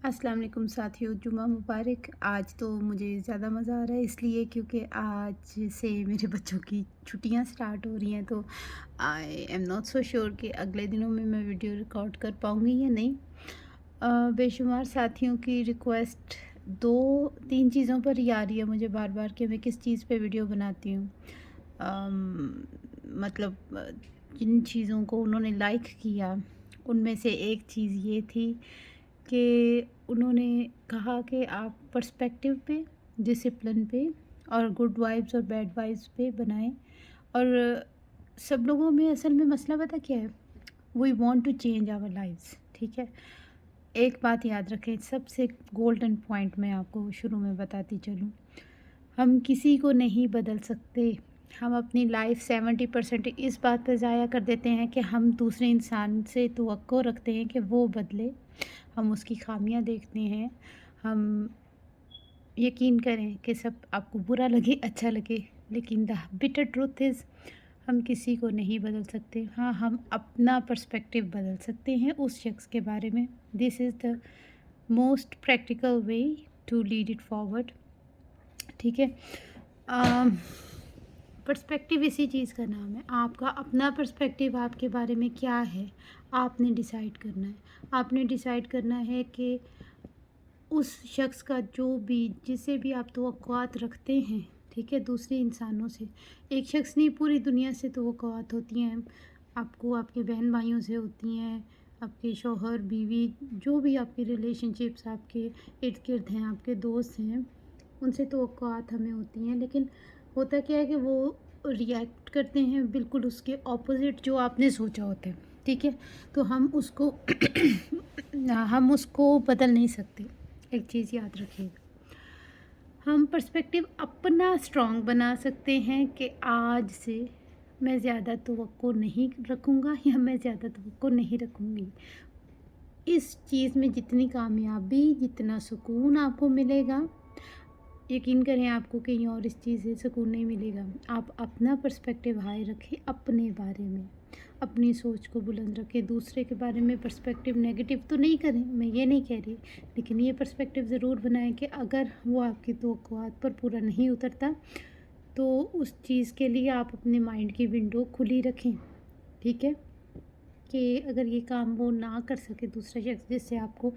अस्सलाम वालेकुम साथियों, जुम्मा मुबारक। आज तो मुझे ज़्यादा मज़ा आ रहा है इसलिए क्योंकि आज से मेरे बच्चों की छुट्टियां स्टार्ट हो रही हैं, तो I am not so sure कि अगले दिनों में मैं वीडियो रिकॉर्ड कर पाऊँगी या नहीं। बेशुमार साथियों की रिक्वेस्ट 2-3 चीज़ों पर ही आ रही है मुझे बार-बार कि मैं किस चीज़ पे वीडियो बनाती हूँ। अम, मतलब जिन चीज़ों को उन्होंने लाइक किया, उनमें से एक चीज़ ये थी कि उन्होंने कहा कि आप पर्सपेक्टिव पे, डिसिप्लिन पे और गुड वाइब्स और बैड वाइब्स पे बनाएं। और सब लोगों में असल में मसला पता क्या है, we want to change our lives. ठीक है, एक बात याद रखें, सबसे गोल्डन पॉइंट मैं आपको शुरू में बताती चलूँ, हम किसी को नहीं बदल सकते। हम अपनी लाइफ 70% इस बात पर ज़ाया कर देते हैं कि हम दूसरे इंसान से तवक्को रखते हैं कि वो बदले। हम उसकी खामियां देखते हैं। हम यकीन करें कि सब आपको बुरा लगे, अच्छा लगे, लेकिन द बिटर ट्रूथ इज़ हम किसी को नहीं बदल सकते। हाँ, हम अपना पर्सपेक्टिव बदल सकते हैं उस शख्स के बारे में। This is the most practical way to lead it forward. ठीक है, पर्सपेक्टिव इसी चीज़ का नाम है। आपका अपना पर्सपेक्टिव आपके बारे में क्या है, आपने डिसाइड करना है। आपने डिसाइड करना है कि उस शख्स का जो भी, जिसे भी आप तवक्कुआत रखते हैं, ठीक है, दूसरे इंसानों से, एक शख्स नहीं पूरी दुनिया से तवक्कुआत होती हैं। आपको आपके बहन भाइयों से होती हैं, आपके शौहर बीवी, जो भी आपकी रिलेशनशिप्स आपके इर्द गिर्द हैं, आपके दोस्त हैं, उनसे तवक्कुआत हमें होती हैं। लेकिन होता क्या है कि वो रिएक्ट करते हैं बिल्कुल उसके ऑपोजिट जो आपने सोचा होता है। ठीक है, तो हम उसको हम उसको बदल नहीं सकते। एक चीज़ याद रखिएगा, हम पर्सपेक्टिव अपना स्ट्रॉन्ग बना सकते हैं कि आज से मैं ज़्यादा तवक्को नहीं रखूँगा या मैं ज़्यादा तवक्को नहीं रखूँगी। इस चीज़ में जितनी कामयाबी, जितना सुकून आपको मिलेगा, यकीन करें आपको कहीं और इस चीज़ से सुकून नहीं मिलेगा। आप अपना पर्सपेक्टिव हाई रखें अपने बारे में, अपनी सोच को बुलंद रखें। दूसरे के बारे में पर्सपेक्टिव नेगेटिव तो नहीं करें, मैं ये नहीं कह रही, लेकिन ये पर्सपेक्टिव ज़रूर बनाएं कि अगर वो आपकी तवक्कुआत पर पूरा नहीं उतरता, तो उस चीज़ के लिए आप अपने माइंड की विंडो खुली रखें। ठीक है, कि अगर ये काम वो ना कर सके दूसरा शख्स, जिससे आपको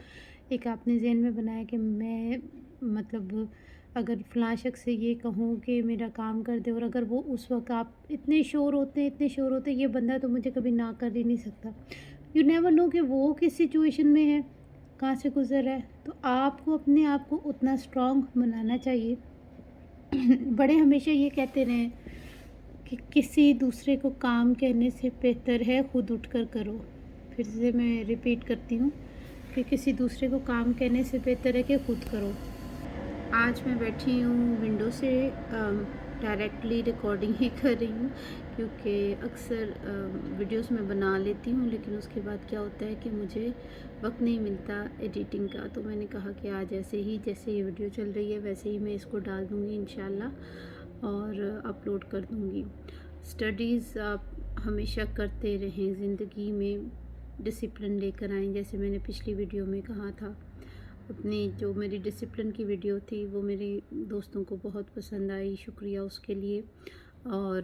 एक आपने ज़हन में बनाया कि मैं मतलब अगर फ़लाँ शख्स से ये कहूँ कि मेरा काम कर दे, और अगर वो उस वक़्त आप इतने श्योर होते हैं, इतने श्योर होते हैं ये बंदा तो मुझे कभी ना कर ही नहीं सकता। यू नेवर नो कि वो किस सिचुएशन में है, कहाँ से गुज़र रहा है। तो आपको अपने आप को उतना स्ट्रॉन्ग बनाना चाहिए। बड़े हमेशा ये कहते रहे कि किसी दूसरे को काम कहने से बेहतर है खुद उठकर करो। फिर से मैं रिपीट करती हूँ कि किसी दूसरे को काम कहने से बेहतर है कि खुद करो। आज मैं बैठी हूँ विंडो से डायरेक्टली रिकॉर्डिंग ही कर रही हूँ, क्योंकि अक्सर वीडियोस में बना लेती हूँ, लेकिन उसके बाद क्या होता है कि मुझे वक्त नहीं मिलता एडिटिंग का। तो मैंने कहा कि आज जैसे ये वीडियो चल रही है वैसे ही मैं इसको डाल दूँगी इंशाल्लाह और अपलोड कर दूँगी। स्टडीज़ आप हमेशा करते रहें, ज़िंदगी में डिसिप्लिन लेकर आएँ। जैसे मैंने पिछली वीडियो में कहा था, अपनी जो मेरी डिसिप्लिन की वीडियो थी वो मेरे दोस्तों को बहुत पसंद आई, शुक्रिया उसके लिए। और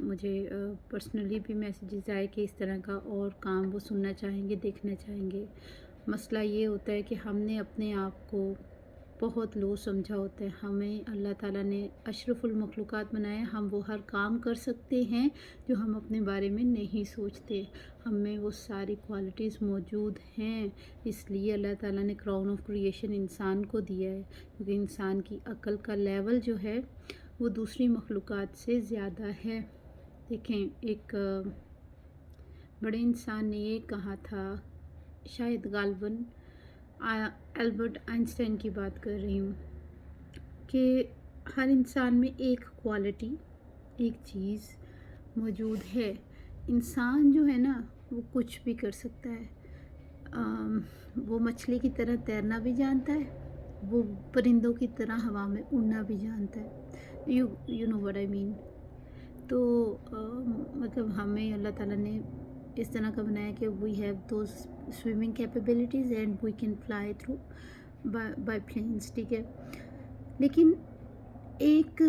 मुझे पर्सनली भी मैसेजेस आए कि इस तरह का और काम वो सुनना चाहेंगे, देखना चाहेंगे। मसला ये होता है कि हमने अपने आप को बहुत लो समझा होता है। हमें अल्लाह ताला ने अशरफुल मखलूक़ात बनाया, हम वो हर काम कर सकते हैं जो हम अपने बारे में नहीं सोचते। हम में वो सारी क्वालिटीज़ मौजूद हैं, इसलिए अल्लाह ताला ने क्राउन ऑफ क्रिएशन इंसान को दिया है, क्योंकि इंसान की अक्ल का लेवल जो है वो दूसरी मखलूक़ात से ज़्यादा है। देखें, एक बड़े इंसान ने ये कहा था, शायद गालिबन एल्बर्ट आइंस्टाइन की बात कर रही हूँ, कि हर इंसान में एक क्वालिटी, एक चीज़ मौजूद है। इंसान जो है ना वो कुछ भी कर सकता है। वो मछली की तरह तैरना भी जानता है, वो परिंदों की तरह हवा में उड़ना भी जानता है। You know what I mean. तो मतलब हमें अल्लाह ताला ने इस तरह का बनाया कि we have those swimming capabilities and we can fly through. By planes, ठीक है। लेकिन एक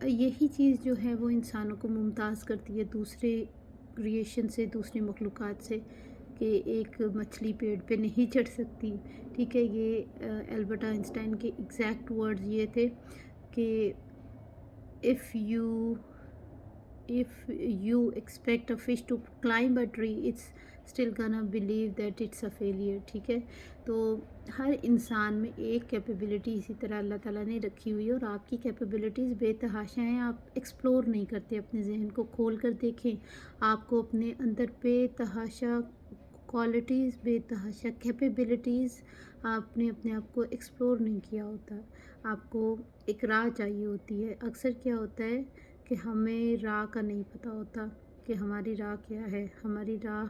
यही चीज़ जो है वो इंसानों को मुमताज़ करती है दूसरे क्रिएशन से, दूसरी मखलूक़ात से, कि एक मछली पेड़ पे नहीं चढ़ सकती, ठीक है। ये एल्बर्ट आइंस्टाइन के एग्जैक्ट वर्ड्स ये थे कि if you expect a fish to climb a tree, it's still gonna believe that it's a failure, ठीक है। तो हर इंसान में एक कैपेबिलिटी इसी तरह अल्लाह ताला ने रखी हुई है, और आपकी कैपेबिलिटीज़ बेतहाशा हैं। आप एक्सप्लोर नहीं करते, अपने जहन को खोल कर देखें। आपको अपने अंदर बेतहाशा क्वालिटीज़, बेतहाशा कैपेबिलिटीज़, आपने अपने आप को एक्सप्लोर नहीं किया होता। आपको एक राह चाहिए होती है। अक्सर क्या होता है कि हमें राह का नहीं पता होता कि हमारी राह क्या है। हमारी राह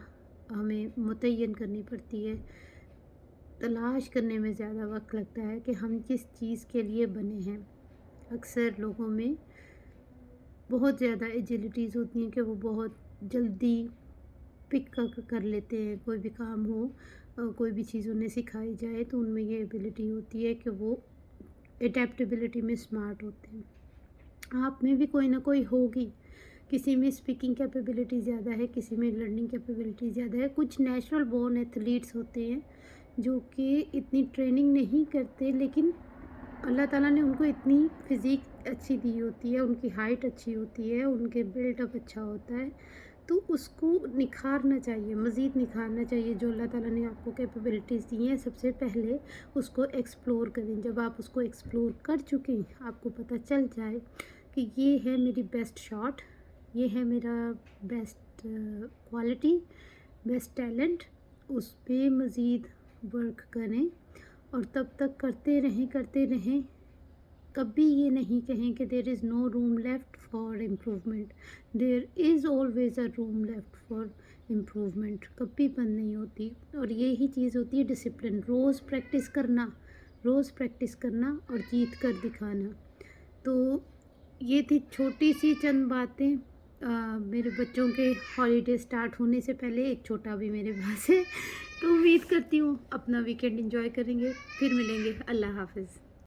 हमें मुतय्यन करनी पड़ती है। तलाश करने में ज़्यादा वक्त लगता है कि हम किस चीज़ के लिए बने हैं। अक्सर लोगों में बहुत ज़्यादा एजिलिटीज़ होती हैं कि वो बहुत जल्दी पिक कर लेते हैं। कोई भी काम हो, कोई भी चीज़ उन्हें सिखाई जाए तो उनमें ये एबिलिटी होती है कि वो एडेप्टेबिलिटी में स्मार्ट होते हैं। आप में भी कोई ना कोई होगी। किसी में स्पीकिंग कैपेबिलिटी ज़्यादा है, किसी में लर्निंग कैपेबिलिटी ज़्यादा है। कुछ नेचुरल बोर्न एथलीट्स होते हैं जो कि इतनी ट्रेनिंग नहीं करते, लेकिन अल्लाह ताला ने उनको इतनी फ़िज़ीक अच्छी दी होती है, उनकी हाइट अच्छी होती है, उनके बिल्डअप अच्छा होता है, तो उसको निखारना चाहिए, मज़ीद निखारना चाहिए। जो अल्लाह ताला ने आपको कैपेबिलिटीज़ दी हैं, सबसे पहले उसको एक्सप्लोर करें। जब आप उसको एक्सप्लोर कर चुकें, आपको पता चल जाए कि ये है मेरी बेस्ट शॉट, ये है मेरा बेस्ट क्वालिटी, बेस्ट टैलेंट, उस पे मज़ीद वर्क करें, और तब तक करते रहें। कभी ये नहीं कहें कि there is no room left for improvement. There is always a room left for improvement. कभी बंद नहीं होती। और यही चीज़ होती है डिसिप्लिन। रोज़ प्रैक्टिस करना और जीत कर दिखाना। तो ये थी छोटी सी चंद बातें। मेरे बच्चों के हॉलीडे स्टार्ट होने से पहले एक छोटा भी मेरे पास है। तो उम्मीद करती हूँ अपना वीकेंड एंजॉय करेंगे। फिर मिलेंगे। अल्लाह हाफ़िज़।